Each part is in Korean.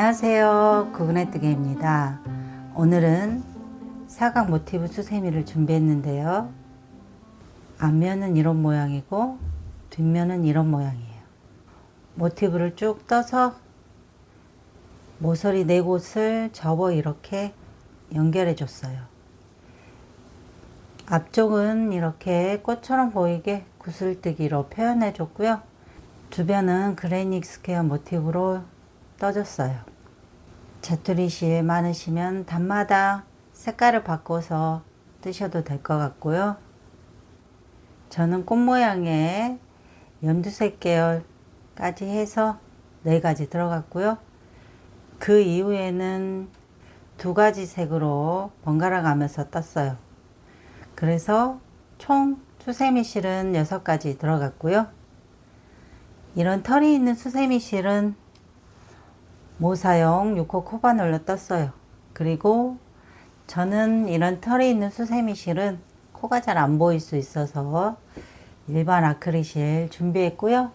안녕하세요, 구근해뜨기입니다. 오늘은 사각 모티브 수세미를 준비했는데요. 앞면은 이런 모양이고 뒷면은 이런 모양이에요. 모티브를 쭉 떠서 모서리 4곳을 접어 이렇게 연결해 줬어요. 앞쪽은 이렇게 꽃처럼 보이게 구슬뜨기로 표현해 줬고요. 주변은 그레이닉 스퀘어 모티브로 떠줬어요. 자투리실 많으시면 단마다 색깔을 바꿔서 뜨셔도 될 것 같고요. 저는 꽃 모양의 연두색 계열까지 해서 4가지 들어갔고요. 그 이후에는 2가지 색으로 번갈아 가면서 떴어요. 그래서 총 수세미 실은 6가지 들어갔고요. 이런 털이 있는 수세미 실은 모사용 6호 코바늘로 떴어요. 그리고 저는 이런 털이 있는 수세미 실은 코가 잘 안 보일 수 있어서 일반 아크릴 실 준비했고요.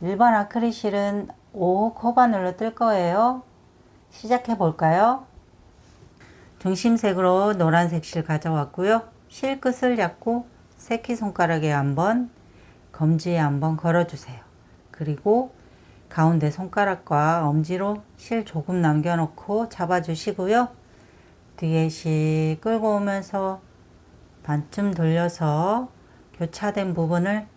일반 아크릴 실은 5호 코바늘로 뜰 거예요. 시작해 볼까요? 중심색으로 노란색 실 가져왔고요. 실 끝을 잡고 새끼손가락에 한번, 검지에 한번 걸어주세요. 그리고 가운데 손가락과 엄지로 실 조금 남겨놓고 잡아주시고요. 뒤에 실 끌고 오면서 반쯤 돌려서 교차된 부분을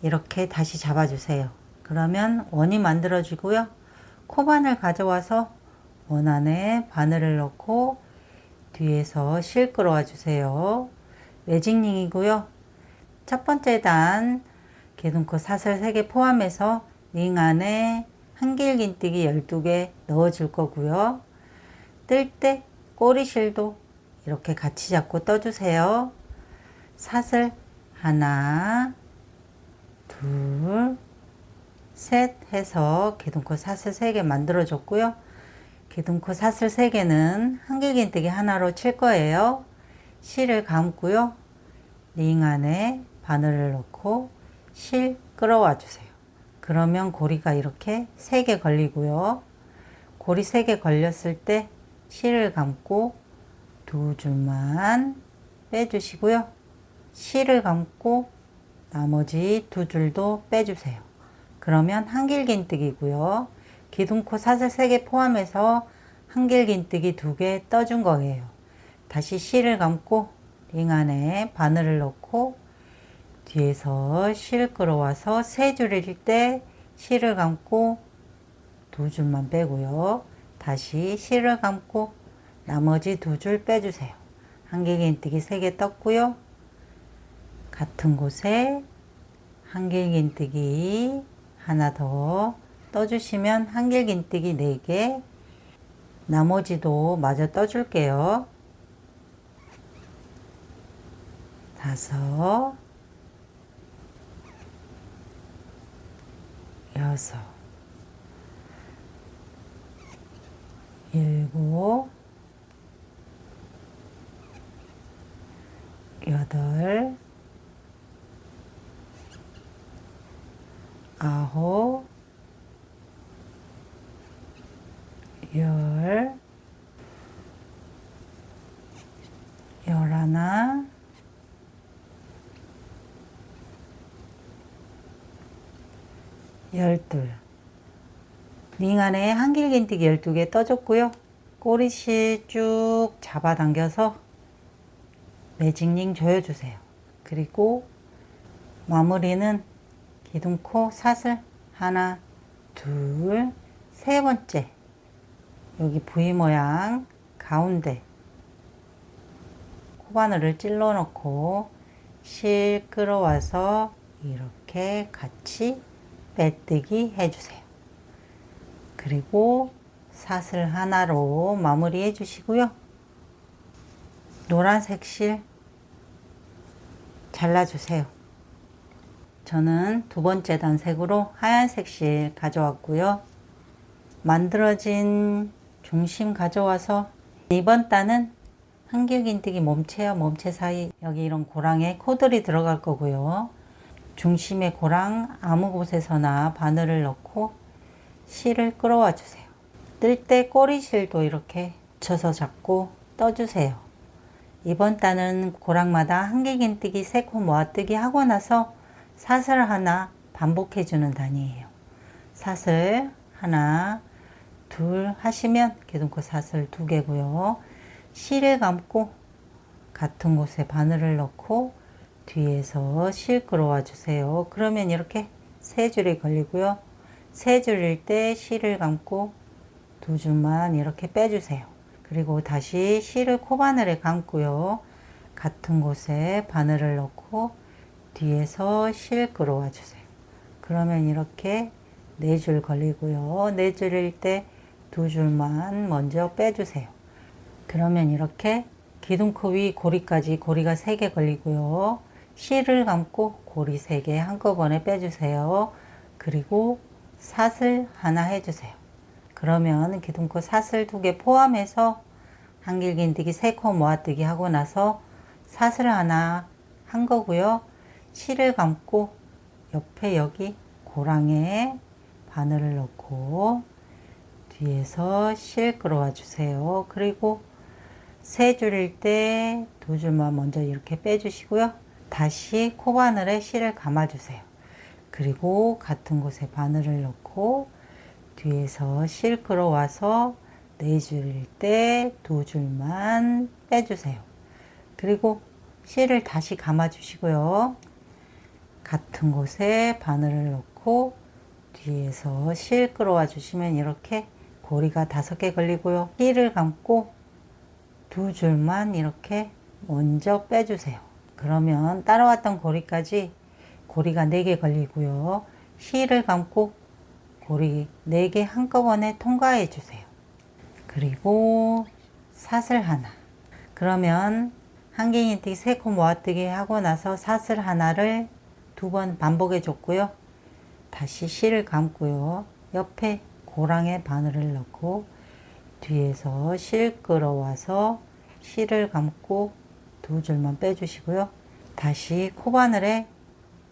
이렇게 다시 잡아주세요. 그러면 원이 만들어지고요. 코바늘 가져와서 원 안에 바늘을 넣고 뒤에서 실 끌어와 주세요. 매직링이고요. 첫 번째 단 개둔코 사슬 3개 포함해서 링 안에 한길긴뜨기 12개 넣어줄 거고요. 뜰 때 꼬리실도 이렇게 같이 잡고 떠주세요. 사슬 하나, 둘, 셋 해서 개둔코 사슬 3개 만들어줬고요. 개둔코 사슬 3개는 한길긴뜨기 하나로 칠 거예요. 실을 감고요. 링 안에 바늘을 넣고 실 끌어와 주세요. 그러면 고리가 이렇게 3개 걸리고요. 고리 3개 걸렸을 때 실을 감고 2줄만 빼주시고요. 실을 감고 나머지 2줄도 빼주세요. 그러면 한길긴뜨기고요. 기둥코 사슬 3개 포함해서 한길긴뜨기 2개 떠준 거예요. 다시 실을 감고 링 안에 바늘을 넣고 뒤에서 실 끌어와서 3줄일 때 실을 감고 2줄만 빼고요. 다시 실을 감고 나머지 2줄 빼주세요. 한길긴뜨기 3개 떴고요. 같은 곳에 한길긴뜨기 하나 더 떠주시면 한길긴뜨기 4개, 나머지도 마저 떠줄게요. 5, 6, 7, 8, 9, 10, 11, 12. 링 안에 한길긴뜨기 12개 떠줬고요. 꼬리실 쭉 잡아당겨서 매직링 조여주세요. 그리고 마무리는 기둥코 사슬 하나, 둘, 3번째 여기 V 모양 가운데 코바늘을 찔러 넣고 실 끌어와서 이렇게 같이 빼뜨기 해주세요. 그리고 사슬 하나로 마무리 해주시고요. 노란색 실 잘라주세요. 저는 2번째 단색으로 하얀색 실 가져왔고요. 만들어진 중심 가져와서 이번 단은 한길긴뜨기 몸체와 몸체 사이 여기 이런 고랑에 코들이 들어갈 거고요. 중심의 고랑 아무 곳에서나 바늘을 넣고 실을 끌어와 주세요. 뜰 때 꼬리실도 이렇게 붙여서 잡고 떠주세요. 이번 단은 고랑마다 한길긴뜨기 3코 모아뜨기 하고 나서 사슬 하나 반복해주는 단이에요. 사슬 하나, 둘 하시면 기둥코 사슬 2개고요. 실을 감고 같은 곳에 바늘을 넣고 뒤에서 실 끌어와 주세요. 그러면 이렇게 3줄이 걸리고요. 3줄일 때 실을 감고 2줄만 이렇게 빼주세요. 그리고 다시 실을 코바늘에 감고요. 같은 곳에 바늘을 넣고 뒤에서 실 끌어와 주세요. 그러면 이렇게 4줄 걸리고요. 4줄일 때 2줄만 먼저 빼주세요. 그러면 이렇게 기둥코 위 고리까지 고리가 3개 걸리고요. 실을 감고 고리 3개 한꺼번에 빼주세요. 그리고 사슬 하나 해주세요. 그러면 기둥코 사슬 2개 포함해서 한길긴뜨기 3코 모아뜨기 하고 나서 사슬 하나 한 거고요. 실을 감고 옆에 여기 고랑에 바늘을 넣고 뒤에서 실 끌어와 주세요. 그리고 3줄일 때 2줄만 먼저 이렇게 빼주시고요. 다시 코바늘에 실을 감아주세요. 그리고 같은 곳에 바늘을 넣고 뒤에서 실 끌어와서 4줄일 때 2줄만 빼주세요. 그리고 실을 다시 감아주시고요. 같은 곳에 바늘을 넣고 뒤에서 실 끌어와 주시면 이렇게 고리가 5개 걸리고요. 실을 감고 2줄만 이렇게 먼저 빼주세요. 그러면 따라왔던 고리까지 고리가 4개 걸리고요. 실을 감고 고리 4개 한꺼번에 통과해 주세요. 그리고 사슬 하나. 그러면 한길긴뜨기 3코 모아뜨기 하고 나서 사슬 하나를 2번 반복해 줬고요. 다시 실을 감고요. 옆에 고랑에 바늘을 넣고 뒤에서 실 끌어와서 실을 감고 2줄만 빼주시고요. 다시 코바늘에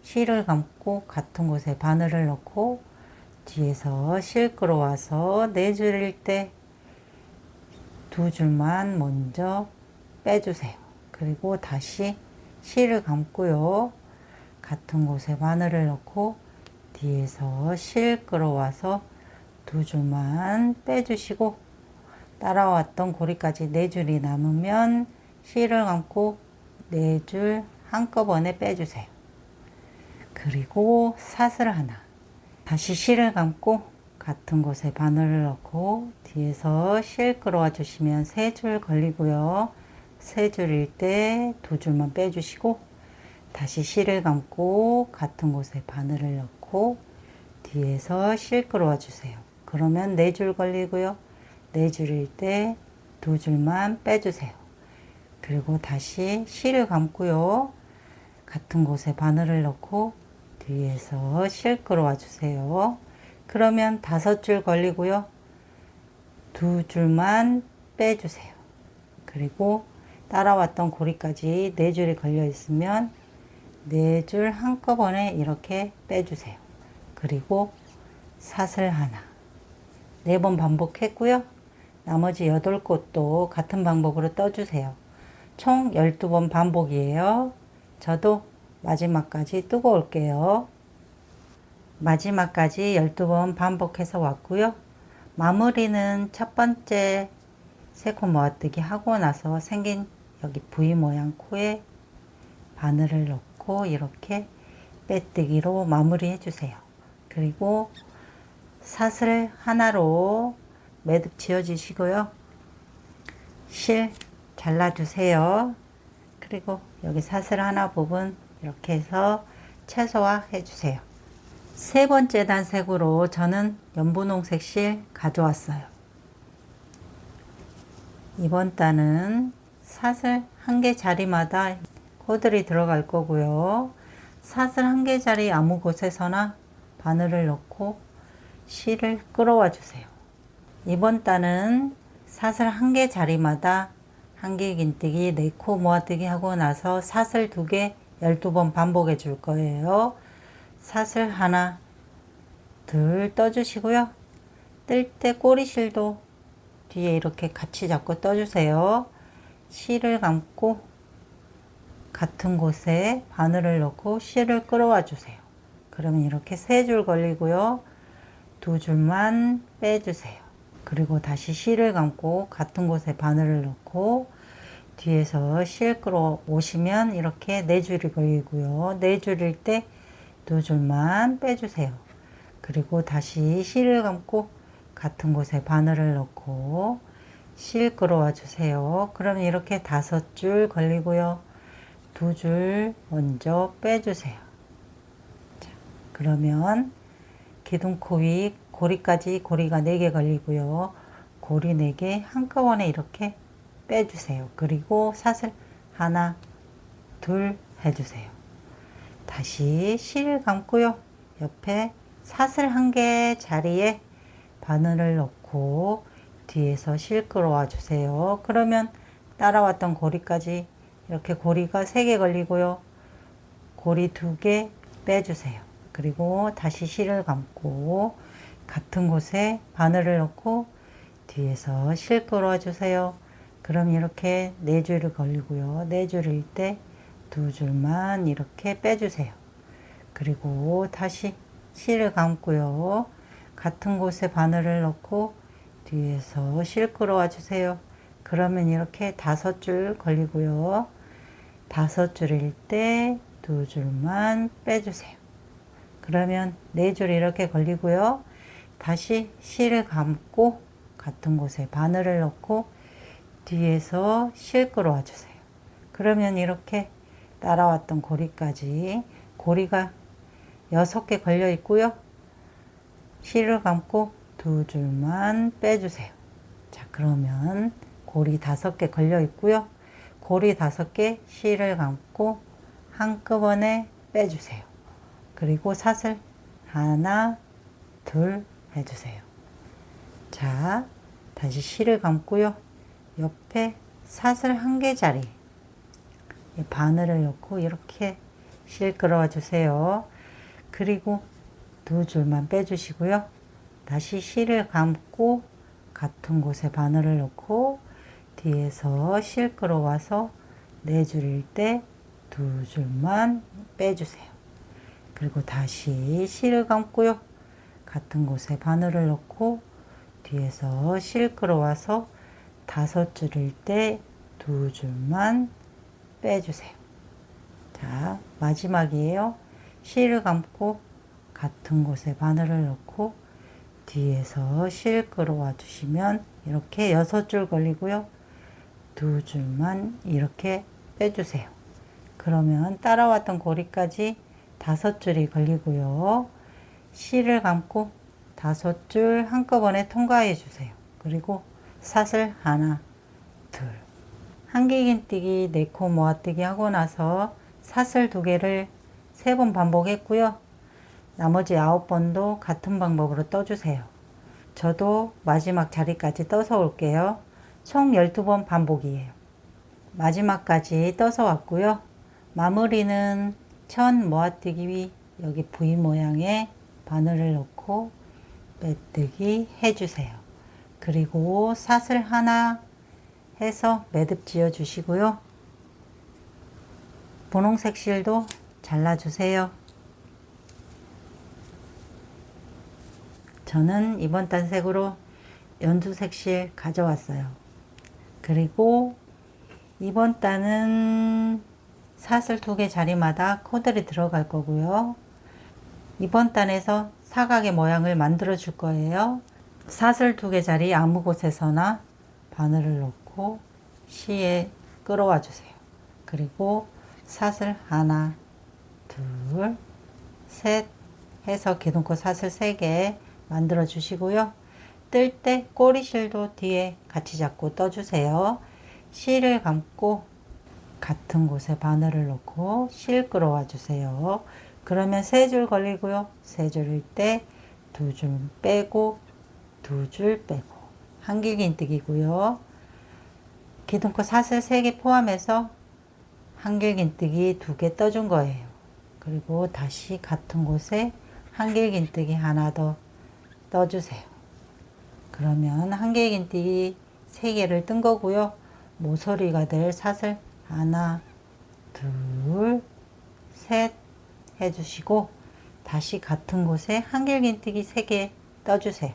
실을 감고 같은 곳에 바늘을 넣고 뒤에서 실 끌어와서 4줄일 때 2줄만 먼저 빼주세요. 그리고 다시 실을 감고요. 같은 곳에 바늘을 넣고 뒤에서 실 끌어와서 2줄만 빼주시고 따라왔던 고리까지 4줄이 남으면 실을 감고 4줄 한꺼번에 빼주세요. 그리고 사슬 하나. 다시 실을 감고 같은 곳에 바늘을 넣고 뒤에서 실 끌어와 주시면 3줄 걸리고요. 3줄일 때 2줄만 빼주시고 다시 실을 감고 같은 곳에 바늘을 넣고 뒤에서 실 끌어와 주세요. 그러면 4줄 걸리고요. 4줄일 때 2줄만 빼주세요. 그리고 다시 실을 감고요. 같은 곳에 바늘을 넣고 뒤에서 실 끌어와 주세요. 그러면 5줄 걸리고요. 2줄만 빼주세요. 그리고 따라왔던 고리까지 4줄이 걸려 있으면 4줄 한꺼번에 이렇게 빼주세요. 그리고 사슬 하나 4번 반복했고요. 나머지 8곳도 같은 방법으로 떠주세요. 총 12번 반복이에요. 저도 마지막까지 뜨고 올게요. 마지막까지 12번 반복해서 왔고요. 마무리는 첫 번째 3코 모아뜨기 하고 나서 생긴 여기 V 모양 코에 바늘을 넣고 이렇게 빼뜨기로 마무리 해주세요. 그리고 사슬 하나로 매듭 지어주시고요. 실 잘라주세요. 그리고 여기 사슬 하나 부분 이렇게 해서 최소화 해주세요. 3번째 단색으로 저는 연분홍색 실 가져왔어요. 이번 단은 사슬 1개 자리마다 코들이 들어갈 거고요. 사슬 1개 자리 아무 곳에서나 바늘을 넣고 실을 끌어와 주세요. 이번 단은 사슬 1개 자리마다 한길긴뜨기 4코 모아뜨기 하고 나서 사슬 2개 12번 반복해 줄 거예요. 사슬 하나, 둘 떠주시고요. 뜰 때 꼬리실도 뒤에 이렇게 같이 잡고 떠주세요. 실을 감고 같은 곳에 바늘을 넣고 실을 끌어와 주세요. 그러면 이렇게 3줄 걸리고요. 2줄만 빼주세요. 그리고 다시 실을 감고 같은 곳에 바늘을 넣고 뒤에서 실 끌어오시면 이렇게 4줄이 걸리고요. 4줄일 때 2줄만 빼주세요. 그리고 다시 실을 감고 같은 곳에 바늘을 넣고 실 끌어와 주세요. 그러면 이렇게 5줄 걸리고요. 2줄 먼저 빼주세요. 자, 그러면 기둥코 위 고리까지 고리가 4개 걸리고요. 고리 4개 한꺼번에 이렇게 빼주세요. 그리고 사슬 하나, 둘 해주세요. 다시 실 감고요. 옆에 사슬 1개 자리에 바늘을 넣고 뒤에서 실 끌어와 주세요. 그러면 따라왔던 고리까지 이렇게 고리가 3개 걸리고요. 고리 2개 빼주세요. 그리고 다시 실을 감고 같은 곳에 바늘을 넣고 뒤에서 실 끌어와 주세요. 그럼 이렇게 4줄이 걸리고요. 4줄일 때 2줄만 이렇게 빼주세요. 그리고 다시 실을 감고요. 같은 곳에 바늘을 넣고 뒤에서 실 끌어와 주세요. 그러면 이렇게 5줄 걸리고요. 5줄일 때 2줄만 빼주세요. 그러면 4줄 이렇게 걸리고요. 다시 실을 감고 같은 곳에 바늘을 넣고 뒤에서 실 끌어와 주세요. 그러면 이렇게 따라왔던 고리까지 고리가 6개 걸려 있고요. 실을 감고 2줄만 빼주세요. 자, 그러면 고리 5개 걸려 있고요. 고리 5개 실을 감고 한꺼번에 빼주세요. 그리고 사슬 하나, 둘 해주세요. 자, 다시 실을 감고요. 옆에 사슬 1개짜리 바늘을 넣고 이렇게 실 끌어와 주세요. 그리고 2줄만 빼주시고요. 다시 실을 감고 같은 곳에 바늘을 넣고 뒤에서 실 끌어와서 4줄일 때 2줄만 빼주세요. 그리고 다시 실을 감고요. 같은 곳에 바늘을 넣고 뒤에서 실 끌어와서 5줄일 때 2줄만 빼주세요. 자, 마지막이에요. 실을 감고 같은 곳에 바늘을 넣고 뒤에서 실 끌어와 주시면 이렇게 6줄 걸리고요. 2줄만 이렇게 빼주세요. 그러면 따라왔던 고리까지 5줄이 걸리고요. 실을 감고 5줄 한꺼번에 통과해 주세요. 그리고 사슬 하나, 둘. 한길긴뜨기 4코 모아뜨기 하고 나서 사슬 2개를 3번 반복했고요. 나머지 9번도 같은 방법으로 떠주세요. 저도 마지막 자리까지 떠서 올게요. 총 12번 반복이에요. 마지막까지 떠서 왔고요. 마무리는 천 모아뜨기 위 여기 V 모양의 바늘을 넣고 빼뜨기 해주세요. 그리고 사슬 하나 해서 매듭 지어 주시고요. 분홍색 실도 잘라주세요. 저는 이번 단 색으로 연두색 실 가져왔어요. 그리고 이번 단은 사슬 2개 자리마다 코들이 들어갈 거고요. 이번 단에서 사각의 모양을 만들어 줄 거예요. 사슬 2개 자리 아무 곳에서나 바늘을 넣고 시에 끌어와 주세요. 그리고 사슬 하나, 둘, 셋 해서 기둥코 사슬 3개 만들어 주시고요. 뜰 때 꼬리실도 뒤에 같이 잡고 떠주세요. 실을 감고 같은 곳에 바늘을 넣고 실 끌어와 주세요. 그러면 3줄 걸리고요. 3줄일 때 2줄 빼고 2줄 빼고 한길긴뜨기고요. 기둥코 사슬 3개 포함해서 한길긴뜨기 2개 떠준 거예요. 그리고 다시 같은 곳에 한길긴뜨기 하나 더 떠주세요. 그러면 한길긴뜨기 3개를 뜬 거고요. 모서리가 될 사슬 하나, 둘, 셋 해주시고 다시 같은 곳에 한길긴뜨기 3개 떠주세요.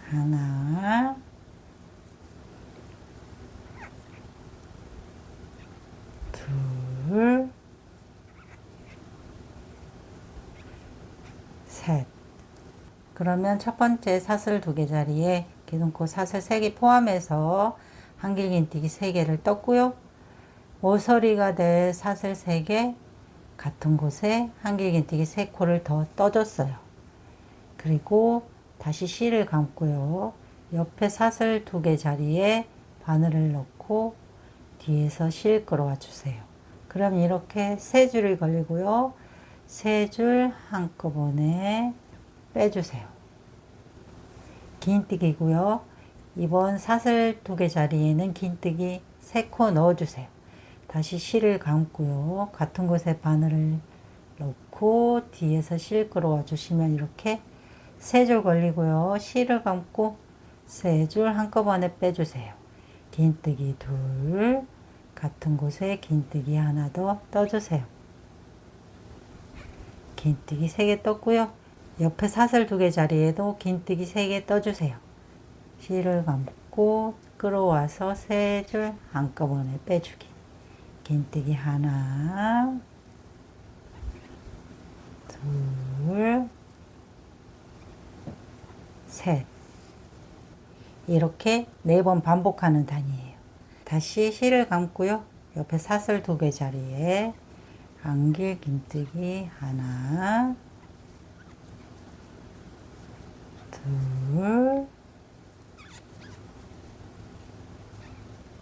하나, 둘, 셋. 그러면 첫 번째 사슬 2개 자리에 기둥코 사슬 3개 포함해서 한길긴뜨기 3개를 떴고요. 모서리가 될 사슬 3개 같은 곳에 한길긴뜨기 3코를 더 떠줬어요. 그리고 다시 실을 감고요. 옆에 사슬 2개 자리에 바늘을 넣고 뒤에서 실 끌어와 주세요. 그럼 이렇게 3줄이 걸리고요. 3줄 한꺼번에 빼주세요. 긴뜨기고요. 이번 사슬 2개 자리에는 긴뜨기 3코 넣어주세요. 다시 실을 감고요. 같은 곳에 바늘을 넣고 뒤에서 실 끌어와 주시면 이렇게 3줄 걸리고요. 실을 감고 3줄 한꺼번에 빼주세요. 긴뜨기 2, 같은 곳에 긴뜨기 하나 더 떠주세요. 긴뜨기 3개 떴고요. 옆에 사슬 2개 자리에도 긴뜨기 3개 떠주세요. 실을 감고 끌어와서 3줄 한꺼번에 빼주기. 긴뜨기 하나, 둘, 셋. 이렇게 4번 반복하는 단위예요. 다시 실을 감고요. 옆에 사슬 2개 자리에 한길긴뜨기 하나, 둘,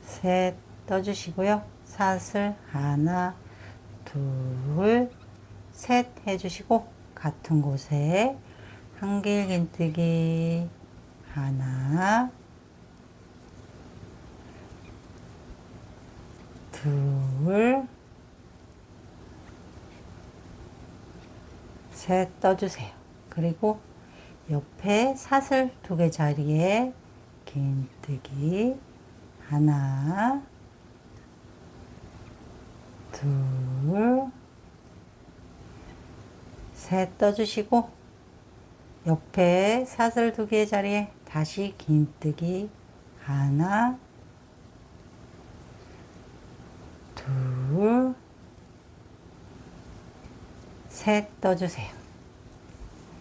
셋 떠주시고요. 사슬 하나, 둘, 셋 해주시고 같은 곳에 한길긴뜨기 하나, 둘, 셋 떠주세요. 그리고 옆에 사슬 2개 자리에 긴뜨기 하나, 둘, 셋 떠주시고 옆에 사슬 2개 자리에 다시 긴뜨기 하나, 둘, 셋 떠주세요.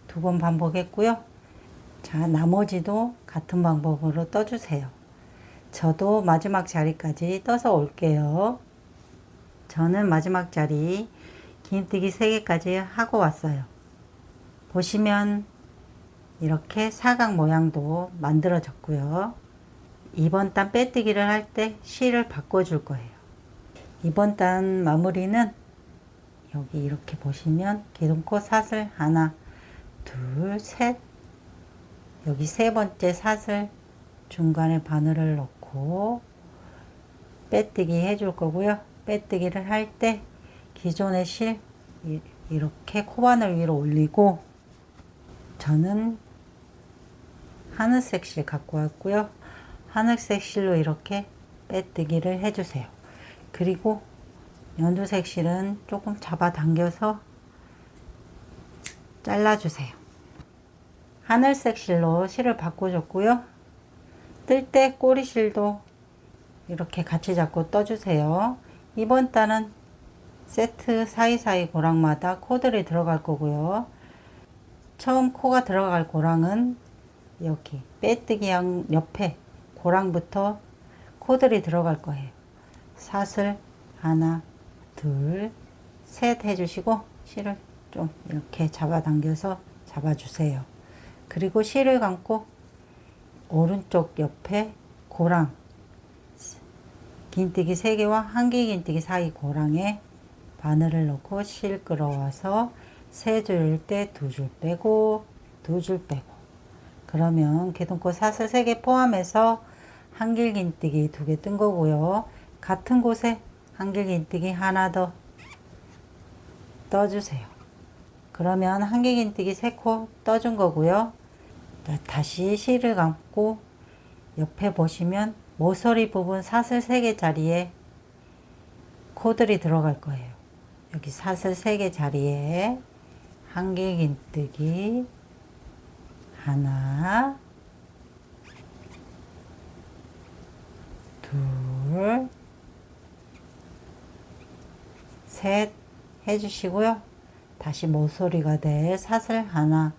2번 반복했고요. 자, 나머지도 같은 방법으로 떠주세요. 저도 마지막 자리까지 떠서 올게요. 저는 마지막 자리 긴뜨기 3개까지 하고 왔어요. 보시면 이렇게 사각 모양도 만들어졌고요. 이번 단 빼뜨기를 할 때 실을 바꿔줄 거예요. 이번 단 마무리는 여기 이렇게 보시면 기둥코 사슬 하나, 둘, 셋. 여기 3번째 사슬 중간에 바늘을 넣고 빼뜨기 해줄 거고요. 빼뜨기를 할 때 기존의 실 이렇게 코바늘 위로 올리고, 저는 하늘색 실 갖고 왔고요. 하늘색 실로 이렇게 빼뜨기를 해주세요. 그리고 연두색 실은 조금 잡아당겨서 잘라주세요. 하늘색 실로 실을 바꿔줬고요. 뜰 때 꼬리 실도 이렇게 같이 잡고 떠주세요. 이번 단은 세트 사이사이 고랑마다 코들이 들어갈 거고요. 처음 코가 들어갈 고랑은 여기 빼뜨기 양 옆에 고랑부터 코들이 들어갈 거예요. 사슬 하나, 둘, 셋 해주시고 실을 좀 이렇게 잡아당겨서 잡아주세요. 그리고 실을 감고 오른쪽 옆에 고랑 긴뜨기 3개와 한길긴뜨기 사이 고랑에 바늘을 넣고 실 끌어와서 3줄일 때 2줄 빼고 2줄 빼고, 그러면 기둥코 사슬 3개 포함해서 한길긴뜨기 2개 뜬 거고요. 같은 곳에 한길긴뜨기 하나 더 떠주세요. 그러면 한길긴뜨기 3코 떠준 거고요. 자, 다시 실을 감고 옆에 보시면 모서리 부분 사슬 3개 자리에 코들이 들어갈 거예요. 여기 사슬 3개 자리에 한길긴뜨기 하나, 둘, 셋 해주시고요. 다시 모서리가 될 사슬 하나,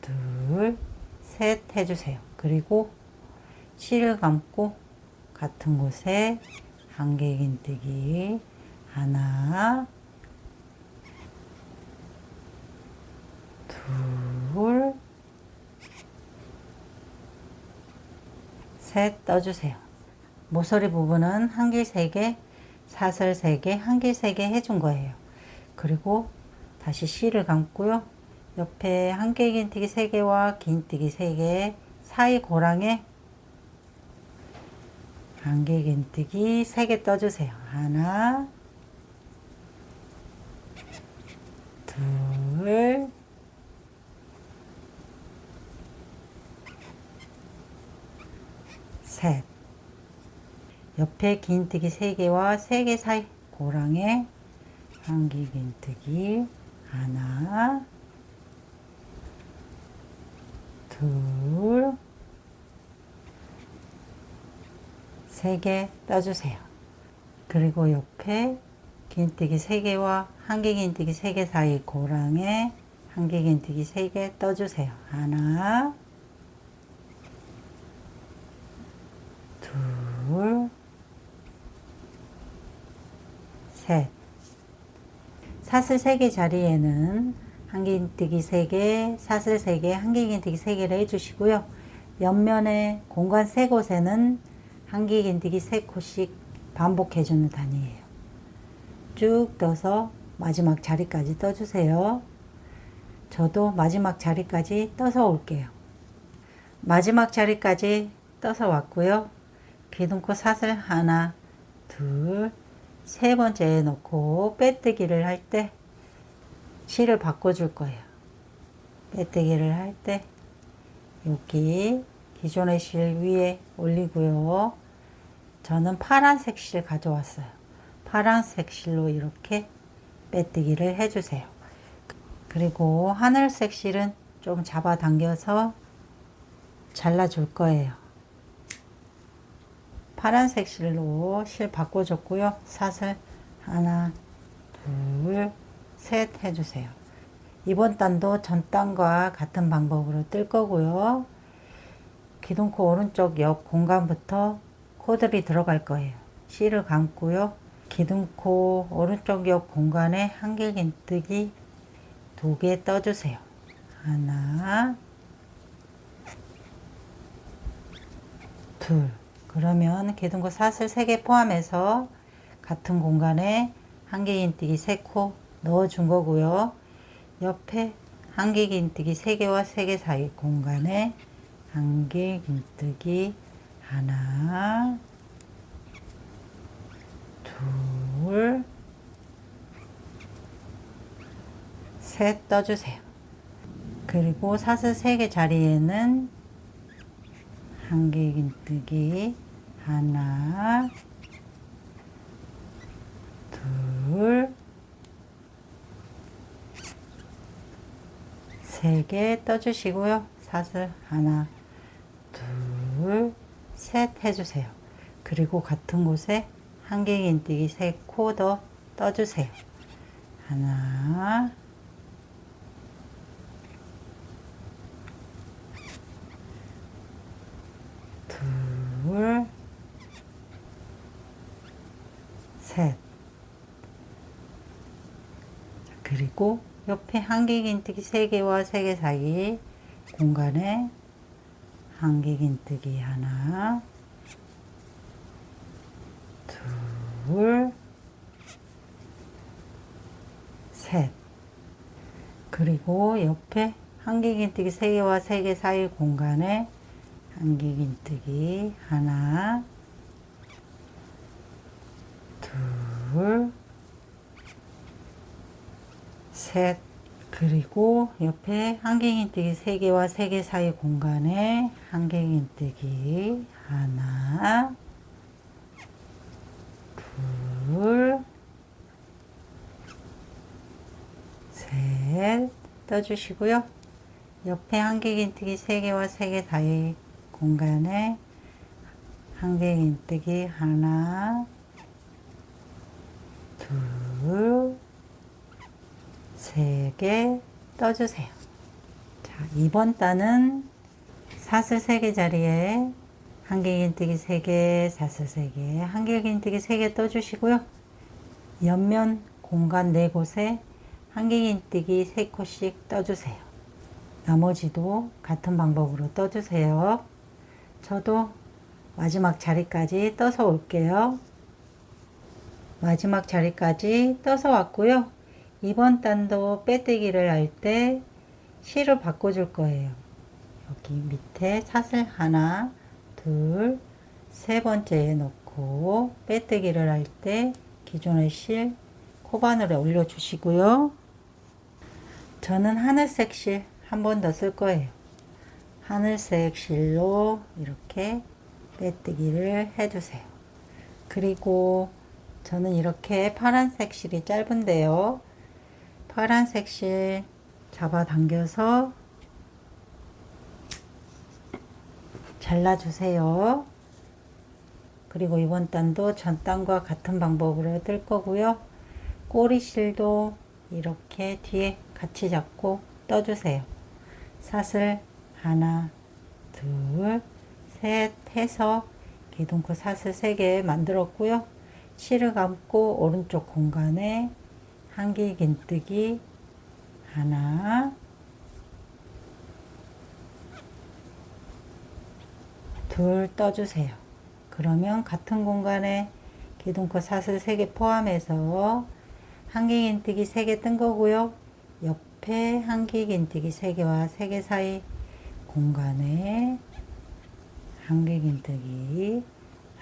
둘, 셋 해주세요. 그리고 실을 감고 같은 곳에 한길긴뜨기 하나, 둘, 셋 떠주세요. 모서리 부분은 한길 3개, 사슬 3개, 한길 3개 해준 거예요. 그리고 다시 실을 감고요. 옆에 한길긴뜨기 3개와 긴뜨기 3개 사이 고랑에 한길긴뜨기 3개 떠주세요. 하나, 둘, 셋. 옆에 긴뜨기 3개와 3개 사이 고랑에 한길긴뜨기 하나, 둘, 3개 떠주세요. 그리고 옆에 긴뜨기 3개와 한길긴뜨기 3개 사이 고랑에 한길긴뜨기 3개 떠주세요. 하나, 둘, 셋. 사슬 3개 자리에는 한길긴뜨기 3개, 사슬 3개, 한길긴뜨기 3개를 해주시고요. 옆면에 공간 3곳에는 한길긴뜨기 3코씩 반복해주는 단위예요. 쭉 떠서 마지막 자리까지 떠주세요. 저도 마지막 자리까지 떠서 올게요. 마지막 자리까지 떠서 왔고요. 기둥코 사슬 하나, 둘, 3번째에 놓고 빼뜨기를 할 때 실을 바꿔줄 거예요. 빼뜨기를 할 때 여기 기존의 실 위에 올리고요. 저는 파란색 실 가져왔어요. 파란색 실로 이렇게 빼뜨기를 해주세요. 그리고 하늘색 실은 좀 잡아당겨서 잘라줄 거예요. 파란색 실로 실 바꿔줬고요. 사슬 하나, 둘, 셋 해주세요. 이번 단도 전 단과 같은 방법으로 뜰 거고요. 기둥코 오른쪽 옆 공간부터 코들이 들어갈 거예요. 실을 감고요. 기둥코 오른쪽 옆 공간에 한길긴뜨기 2개 떠주세요. 하나, 둘. 그러면 기둥코 사슬 3개 포함해서 같은 공간에 한길긴뜨기 3코 넣어준 거고요. 옆에 한길긴뜨기 3개와 3개 사이 공간에 한길긴뜨기 하나, 둘, 셋 떠주세요. 그리고 사슬 3개 자리에는 한길긴뜨기 하나, 둘, 3개 떠주시고요. 사슬 하나, 둘, 셋 해주세요. 그리고 같은 곳에 한길긴뜨기 3코 더 떠주세요. 하나, 둘, 셋. 그리고 옆에 한길긴뜨기 3개와 3개 사이 공간에 한길긴뜨기 하나, 둘, 셋. 그리고 옆에 한길긴뜨기 3개와 3개 사이 공간에 한길긴뜨기 하나, 둘, 셋. 그리고 옆에 한길긴뜨기 3개와 3개 사이 공간에 한길긴뜨기 하나, 둘, 셋 떠주시고요. 옆에 한길긴뜨기 3개와 3개 사이 공간에 한길긴뜨기 하나, 둘, 3개 떠주세요. 자, 이번 단은 사슬 3개 자리에 한길긴뜨기 3개, 사슬 3개, 한길긴뜨기 3개 떠주시고요. 옆면 공간 4곳에 한길긴뜨기 3코씩 떠주세요. 나머지도 같은 방법으로 떠주세요. 저도 마지막 자리까지 떠서 올게요. 마지막 자리까지 떠서 왔고요. 이번 단도 빼뜨기를 할 때 실을 바꿔줄 거예요. 여기 밑에 사슬 하나, 둘, 세 번째에 넣고 빼뜨기를 할 때 기존의 실 코바늘에 올려주시고요. 저는 하늘색 실 한 번 더 쓸 거예요. 하늘색 실로 이렇게 빼뜨기를 해주세요. 그리고 저는 이렇게 파란색 실이 짧은데요. 파란색 실 잡아당겨서 잘라주세요. 그리고 이번 단도 전 단과 같은 방법으로 뜰 거고요. 꼬리실도 이렇게 뒤에 같이 잡고 떠주세요. 사슬 하나, 둘, 셋 해서 기둥코 사슬 3개 만들었고요. 실을 감고 오른쪽 공간에 한길긴뜨기 하나, 둘 떠주세요. 그러면 같은 공간에 기둥코 사슬 3개 포함해서 한길긴뜨기 3개 뜬 거고요. 옆에 한길긴뜨기 3개와 3개 사이 공간에 한길긴뜨기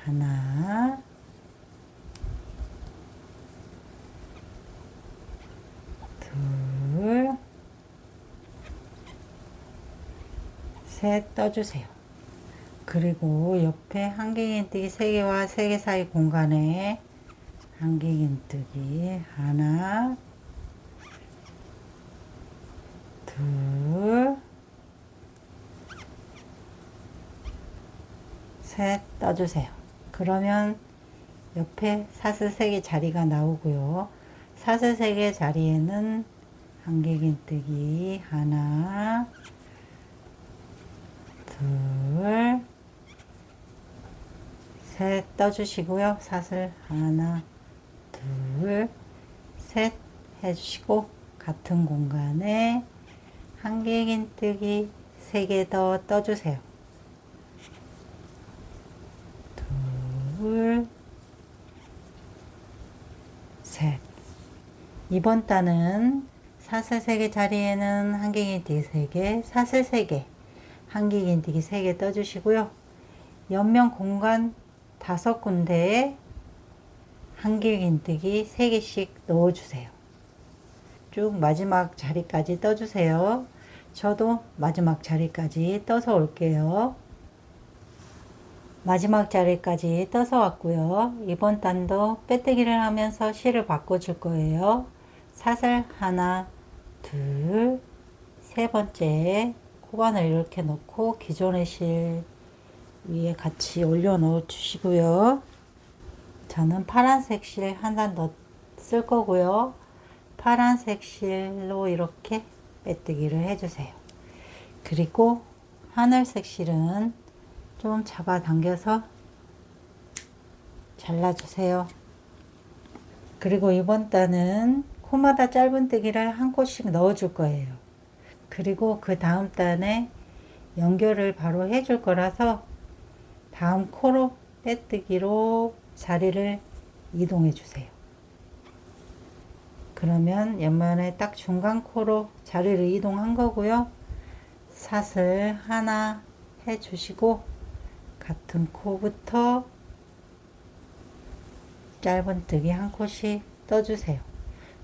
하나, 둘, 셋 떠주세요. 그리고 옆에 한길긴뜨기 3개와 3개 사이 공간에 한길긴뜨기 하나, 둘, 셋 떠주세요. 그러면 옆에 사슬 3개 자리가 나오고요. 사슬 3개 자리에는 한길긴뜨기 하나, 둘, 셋 떠주시고요. 사슬 하나, 둘, 셋 해주시고 같은 공간에 한길긴뜨기 3개 더 떠주세요. 둘, 셋. 이번 단은 사슬 3개 자리에는 한길긴뜨기 3개, 사슬 3개, 한길긴뜨기 3개 떠주시고요. 옆면 공간 5군데에 한길긴뜨기 3개씩 넣어주세요. 쭉 마지막 자리까지 떠주세요. 저도 마지막 자리까지 떠서 올게요. 마지막 자리까지 떠서 왔고요. 이번 단도 빼뜨기를 하면서 실을 바꿔줄 거예요. 사슬 하나, 둘, 세 번째 코바늘 이렇게 넣고 기존의 실 위에 같이 올려 놓어 주시고요. 저는 파란색 실 한 단 더 쓸 거고요. 파란색 실로 이렇게 빼뜨기를 해주세요. 그리고 하늘색 실은 좀 잡아당겨서 잘라주세요. 그리고 이번 단은 코마다 짧은뜨기를 한 코씩 넣어줄 거예요. 그리고 그 다음 단에 연결을 바로 해줄 거라서 다음 코로 빼뜨기로 자리를 이동해 주세요. 그러면 옆면에 딱 중간 코로 자리를 이동한 거고요. 사슬 하나 해 주시고 같은 코부터 짧은뜨기 한 코씩 떠주세요.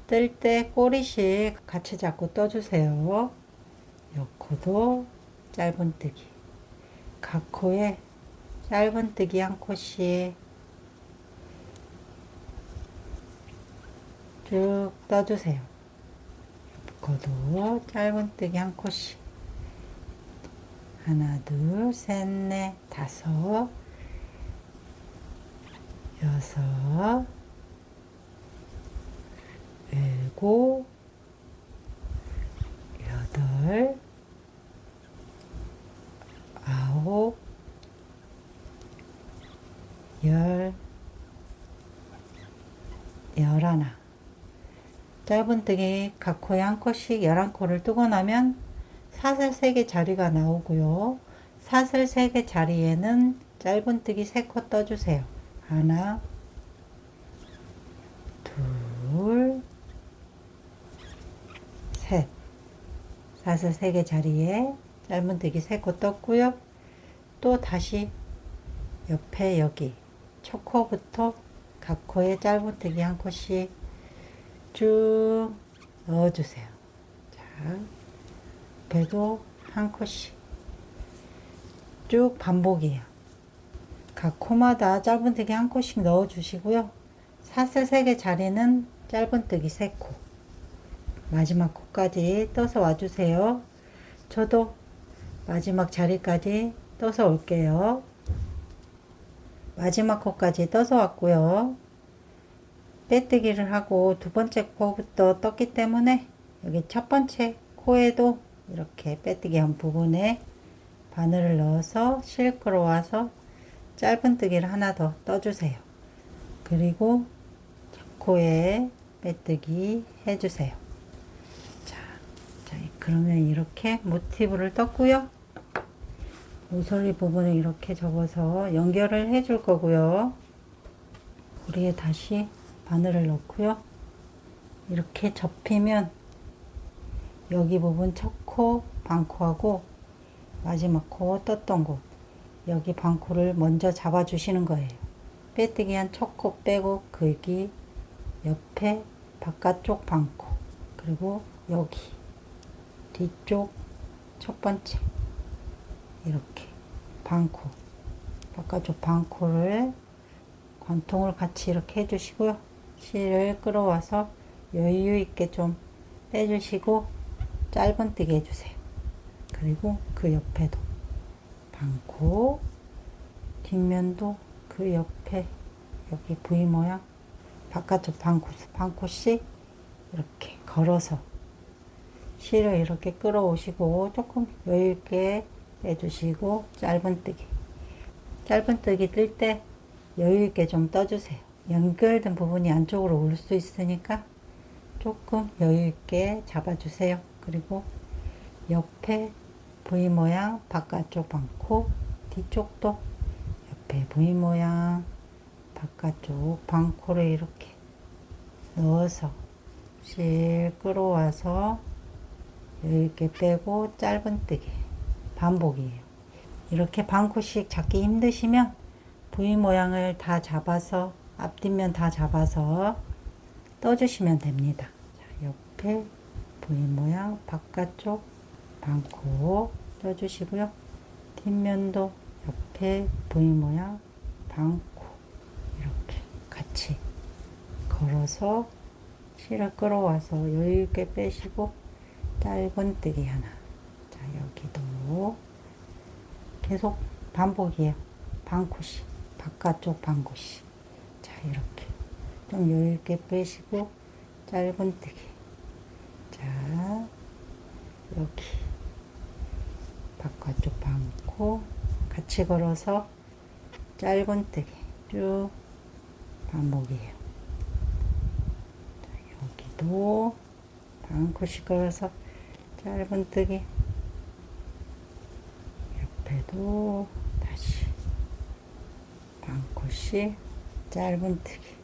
뜰 때 꼬리실 같이 잡고 떠주세요. 요 코도 짧은뜨기, 각 코에 짧은뜨기 한 코씩 쭉 떠주세요. 코도 짧은뜨기 한 코씩. 하나, 둘, 셋, 넷, 다섯, 여섯, 일곱, 여덟, 아홉, 열, 열하나. 짧은뜨기 각 코에 한 코씩 11코를 뜨고 나면 사슬 3개 자리가 나오고요. 사슬 3개 자리에는 짧은뜨기 3코 떠주세요. 하나, 둘, 셋. 사슬 3개 자리에 짧은뜨기 3코 떴고요. 또 다시 옆에 여기 첫 코부터 각 코에 짧은뜨기 한 코씩 쭉 넣어주세요. 자, 배도 한 코씩 쭉 반복이에요. 각 코마다 짧은뜨기 한 코씩 넣어주시고요. 사슬 3개 자리는 짧은뜨기 3코. 마지막 코까지 떠서 와주세요. 저도 마지막 자리까지 떠서 올게요. 마지막 코까지 떠서 왔고요. 빼뜨기를 하고 두 번째 코부터 떴기 때문에 여기 첫 번째 코에도 이렇게 빼뜨기 한 부분에 바늘을 넣어서 실 끌어와서 짧은뜨기를 하나 더 떠주세요. 그리고 첫 코에 빼뜨기 해주세요. 자, 그러면 이렇게 모티브를 떴고요. 모서리 부분을 이렇게 접어서 연결을 해줄 거고요. 고리에 다시 바늘을 넣고요. 이렇게 접히면 여기 부분 첫 코, 반코하고 마지막 코 떴던 곳, 여기 반코를 먼저 잡아 주시는 거예요. 빼뜨기 한 첫 코 빼고 여기 옆에 바깥쪽 반코, 그리고 여기 뒤쪽 첫 번째 이렇게 반코, 바깥쪽 반코를 관통을 같이 이렇게 해주시고요. 실을 끌어와서 여유 있게 좀 빼주시고 짧은뜨기 해주세요. 그리고 그 옆에도 반코, 뒷면도 그 옆에 여기 V 모양 바깥쪽 반코씩 이렇게 걸어서 실을 이렇게 끌어오시고 조금 여유 있게 빼주시고 짧은뜨기 뜰 때 여유 있게 좀 떠주세요. 연결된 부분이 안쪽으로 올 수 있으니까 조금 여유 있게 잡아주세요. 그리고 옆에 V 모양 바깥쪽 반코, 뒤쪽도 옆에 V 모양 바깥쪽 반코를 이렇게 넣어서 실 끌어와서 여유 있게 빼고 짧은뜨기 반복이에요. 이렇게 반코씩 잡기 힘드시면 V 모양을 다 잡아서 앞뒷면 다 잡아서 떠주시면 됩니다. 자, 옆에 V 모양 바깥쪽 반코 떠주시고요. 뒷면도 옆에 V 모양 반코 이렇게 같이 걸어서 실을 끌어와서 여유 있게 빼시고 짧은뜨기 하나. 자, 여기도 계속 반복이에요. 반코씩 바깥쪽 반코씩. 자, 이렇게 좀 여유 있게 빼시고 짧은뜨기. 자, 여기 바깥쪽 반코 같이 걸어서 짧은뜨기 쭉 반복이에요. 자, 여기도 반코씩 걸어서 짧은뜨기, 옆에도 다시 반코씩 짧은뜨기.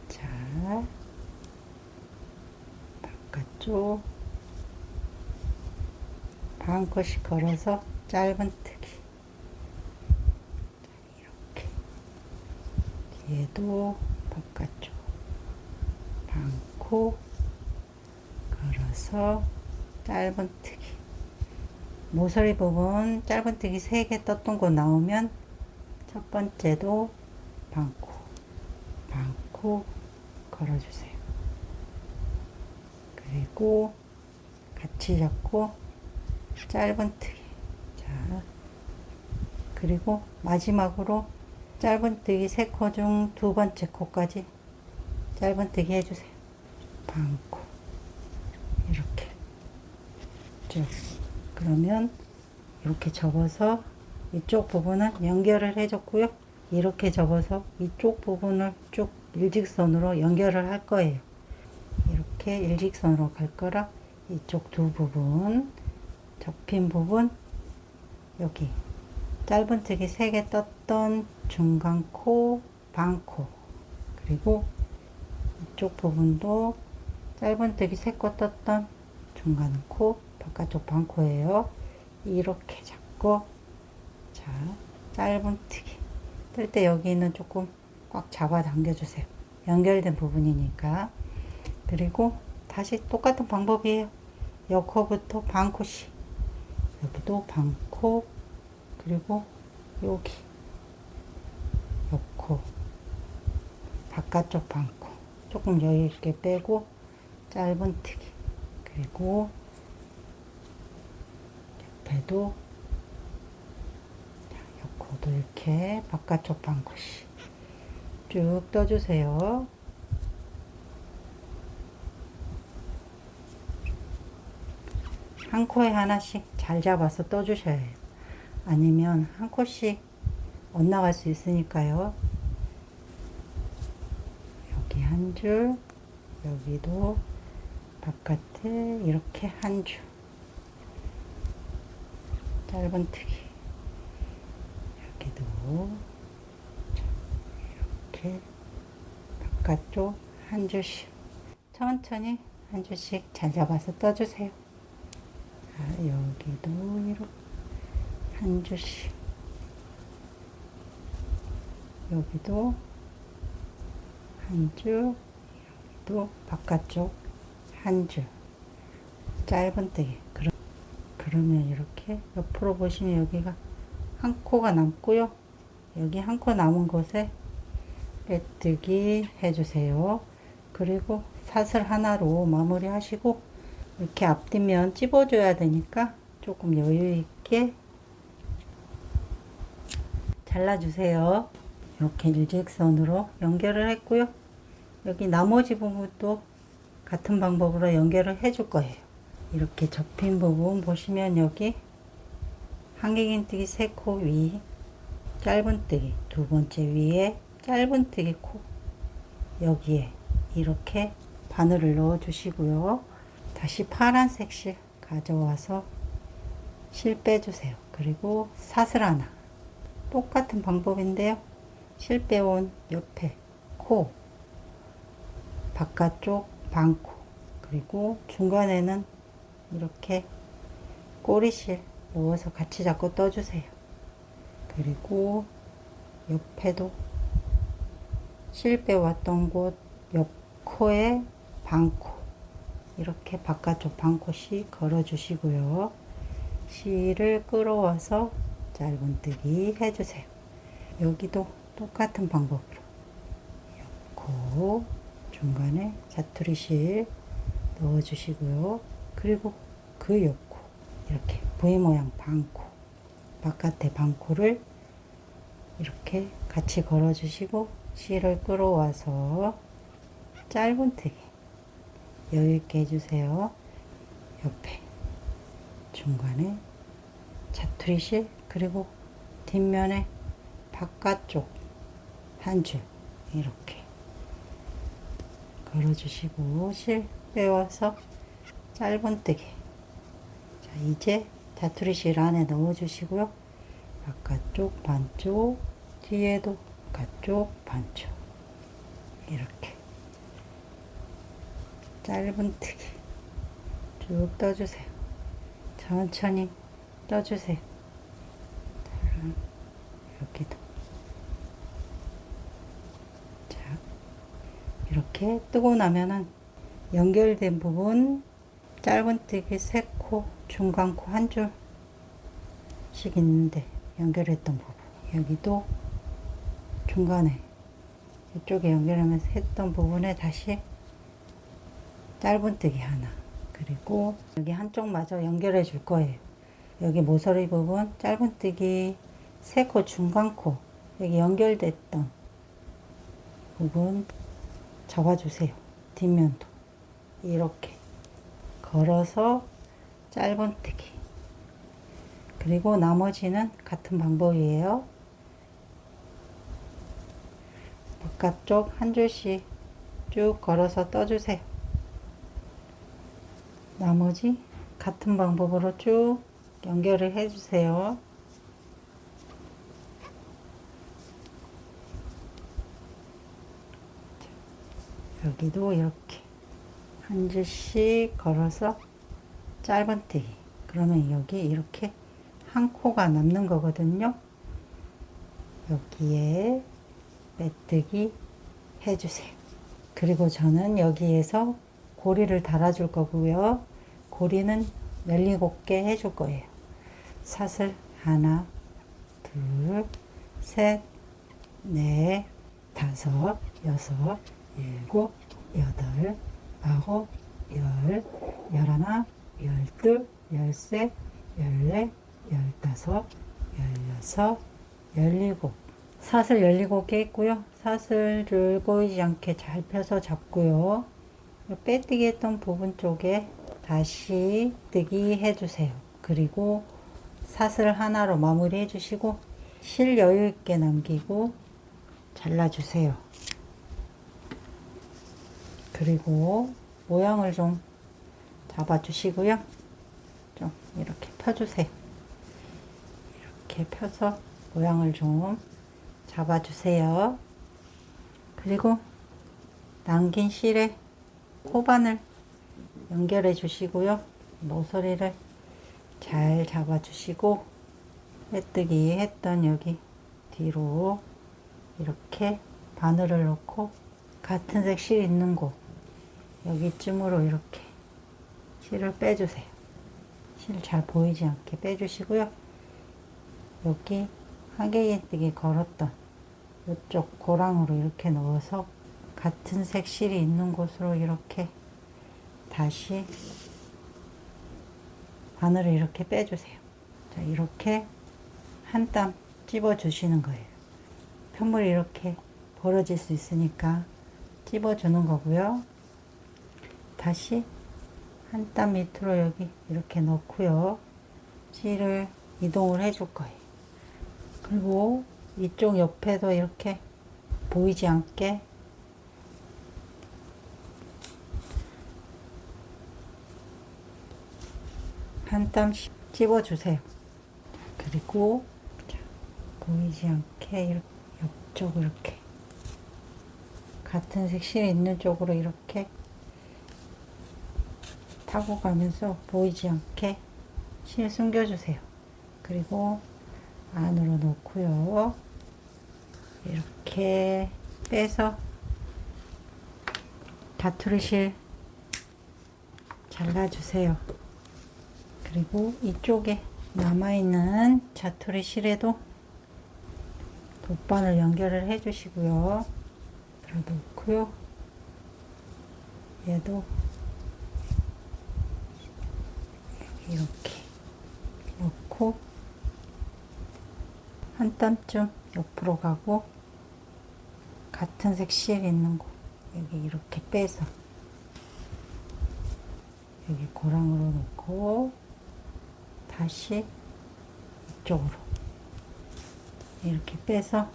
자, 바깥쪽 반코씩 걸어서 짧은뜨기. 이렇게 뒤에도 바깥쪽 반코 접어서 짧은뜨기, 모서리 부분 짧은뜨기 3개 떴던 거 나오면 첫 번째도 반코 걸어주세요. 그리고 같이 잡고 짧은뜨기. 자, 그리고 마지막으로 짧은뜨기 3코 중 두 번째 코까지 짧은뜨기 해주세요. 반코 이렇게 쭉. 그러면 이렇게 접어서 이쪽 부분은 연결을 해줬고요. 이렇게 접어서 이쪽 부분을 쭉 일직선으로 연결을 할 거예요. 이렇게 일직선으로 갈 거라 이쪽 두 부분, 접힌 부분, 여기 짧은뜨기 3개 떴던 중간 코, 반코, 그리고 이쪽 부분도 짧은뜨기 3코 떴던 중간 코, 바깥쪽 반코예요. 이렇게 잡고, 자, 짧은뜨기 뜰 때 여기는 조금 꽉 잡아 당겨주세요. 연결된 부분이니까. 그리고 다시 똑같은 방법이에요. 여코부터 반코씩, 여기도 반코, 그리고 여기 여코, 바깥쪽 반코 조금 여유있게 빼고 짧은뜨기, 그리고 옆에도 여코도 이렇게 바깥쪽 반코씩 쭉 떠주세요. 한 코에 하나씩 잘 잡아서 떠주셔야 해요. 아니면 한 코씩 엇나갈 수 있으니까요. 여기 한 줄, 여기도 바깥에 이렇게 한 줄, 짧은뜨기, 여기도 이렇게 바깥쪽 한 줄씩 천천히 한 줄씩 잘 잡아서 떠주세요. 여기도 이렇게 한 줄씩, 여기도 한 줄, 여기도 바깥쪽 한 줄, 짧은뜨기. 그러면 이렇게 옆으로 보시면 여기가 한 코가 남고요. 여기 한 코 남은 곳에 빼뜨기 해주세요. 그리고 사슬 하나로 마무리 하시고, 이렇게 앞뒤면 찝어줘야 되니까 조금 여유 있게 잘라주세요. 이렇게 일직선으로 연결을 했고요. 여기 나머지 부분도 같은 방법으로 연결을 해줄 거예요. 이렇게 접힌 부분 보시면 여기 한길긴뜨기 3코 위, 짧은뜨기 두 번째 위에 짧은뜨기 코, 여기에 이렇게 바늘을 넣어 주시고요. 다시 파란색 실 가져와서 실 빼주세요. 그리고 사슬 하나, 똑같은 방법인데요. 실 빼온 옆에 코, 바깥쪽 반코, 그리고 중간에는 이렇게 꼬리실 넣어서 같이 잡고 떠주세요. 그리고 옆에도 실 빼왔던 곳 옆 코에 반코, 이렇게 바깥쪽 반코씩 걸어 주시고요. 실을 끌어와서 짧은뜨기 해주세요. 여기도 똑같은 방법으로 코 중간에 자투리 실 넣어 주시고요. 그리고 그 옆코 이렇게 V 모양 반코, 바깥에 반코를 이렇게 같이 걸어 주시고 실을 끌어와서 짧은뜨기 여유있게 해주세요. 옆에 중간에 자투리 실, 그리고 뒷면에 바깥쪽 한 줄 이렇게 걸어주시고 실 빼와서 짧은뜨기. 자, 이제 자투리 실 안에 넣어주시고요. 바깥쪽 반쪽, 뒤에도 바깥쪽 반쪽 이렇게 짧은뜨기 쭉 떠주세요. 천천히 떠주세요. 자, 여기도. 자, 이렇게 뜨고 나면은 연결된 부분 짧은뜨기 3코, 중간코 한 줄씩 있는데 연결했던 부분, 여기도 중간에 이쪽에 연결하면서 했던 부분에 다시 짧은뜨기 하나, 그리고 여기 한쪽마저 연결해 줄 거예요. 여기 모서리 부분 짧은뜨기 3코, 중간코 여기 연결됐던 부분 잡아주세요. 뒷면도 이렇게 걸어서 짧은뜨기, 그리고 나머지는 같은 방법이에요. 바깥쪽 한 줄씩 쭉 걸어서 떠주세요. 나머지 같은 방법으로 쭉 연결을 해주세요. 여기도 이렇게 한 줄씩 걸어서 짧은뜨기. 그러면 여기 이렇게 한 코가 남는 거거든요. 여기에 빼뜨기 해주세요. 그리고 저는 여기에서 고리를 달아줄 거고요. 고리는 17개 해줄 거예요. 사슬 하나, 둘, 셋, 넷, 다섯, 여섯, 일곱, 여덟, 아홉, 열, 열하나, 열둘, 열셋, 열넷, 열다섯, 열여섯, 열일곱. 사슬 17개 있고요. 사슬 줄 꼬이지 않게 잘 펴서 잡고요. 빼뜨기 했던 부분 쪽에 다시 뜨기 해주세요. 그리고 사슬 하나로 마무리 해주시고 실 여유 있게 남기고 잘라주세요. 그리고 모양을 좀 잡아주시고요. 좀 이렇게 펴주세요. 이렇게 펴서 모양을 좀 잡아주세요. 그리고 남긴 실에 코바늘 연결해 주시고요. 모서리를 잘 잡아주시고 빼뜨기 했던 여기 뒤로 이렇게 바늘을 넣고 같은 색 실 있는 곳 여기쯤으로 이렇게 실을 빼주세요. 실 잘 보이지 않게 빼주시고요. 여기 한개뜨기 걸었던 이쪽 고랑으로 이렇게 넣어서 같은 색 실이 있는 곳으로 이렇게 다시 바늘을 이렇게 빼주세요. 자, 이렇게 한 땀 찝어 주시는 거예요. 편물이 이렇게 벌어질 수 있으니까 찝어 주는 거고요. 다시 한 땀 밑으로 여기 이렇게 넣고요. 실을 이동을 해 줄 거예요. 그리고 이쪽 옆에도 이렇게 보이지 않게 한 땀씩 찝어 주세요. 그리고 보이지 않게 이렇게 옆쪽 이렇게 같은 색 실 있는 쪽으로 이렇게 타고 가면서 보이지 않게 실 숨겨주세요. 그리고 안으로 넣고요. 이렇게 빼서 자투리 실 잘라주세요. 그리고 이쪽에 남아있는 자투리 실에도 돗바늘 연결을 해주시고요. 들어놓고요. 얘도 이렇게 넣고 한 땀쯤 옆으로 가고 같은 색 실 있는 곳 여기 이렇게 빼서 여기 고랑으로 놓고 다시 이쪽으로 이렇게 빼서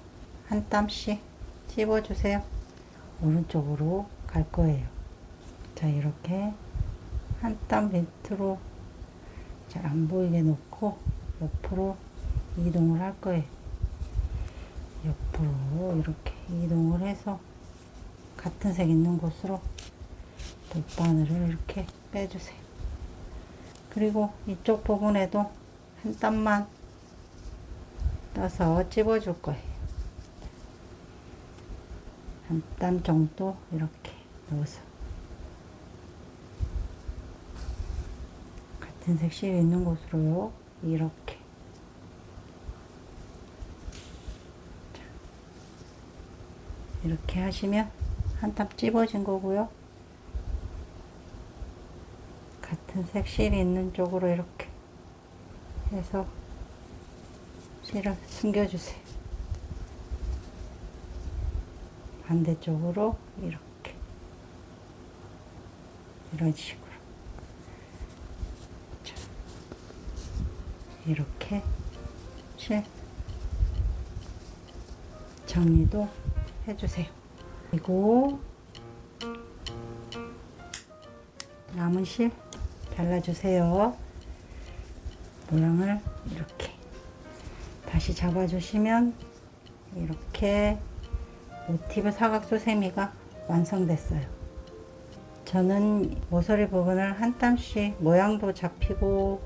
한 땀씩 찝어주세요. 오른쪽으로 갈 거예요. 자, 이렇게 한 땀 밑으로 잘 안 보이게 놓고 옆으로 이동을 할 거예요. 옆으로 이렇게 이동을 해서 같은 색 있는 곳으로 돗바늘을 이렇게 빼주세요. 그리고 이쪽 부분에도 한 땀만 떠서 찝어줄 거예요. 한 땀 정도 이렇게 넣어서 같은 색실이 있는 곳으로 이렇게. 이렇게 하시면 한 땀 찝어진 거고요. 같은 색실이 있는 쪽으로 이렇게 해서 실을 숨겨주세요. 반대쪽으로 이렇게 이런 식으로. 자, 이렇게 실 정리도 해주세요. 그리고 남은 실 잘라주세요. 모양을 이렇게 다시 잡아주시면 이렇게 모티브 사각수 세미가 완성됐어요. 저는 모서리 부분을 한 땀씩 모양도 잡히고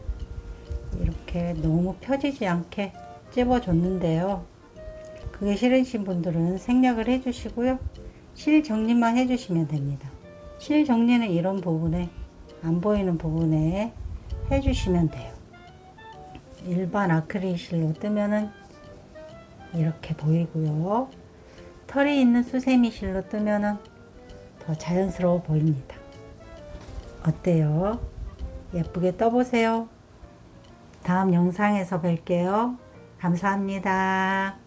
이렇게 너무 펴지지 않게 찝어줬는데요. 그게 싫으신 분들은 생략을 해주시고요. 실 정리만 해주시면 됩니다. 실 정리는 이런 부분에 안 보이는 부분에 해주시면 돼요. 일반 아크릴 실로 뜨면은 이렇게 보이고요. 털이 있는 수세미 실로 뜨면은 더 자연스러워 보입니다. 어때요? 예쁘게 떠보세요. 다음 영상에서 뵐게요. 감사합니다.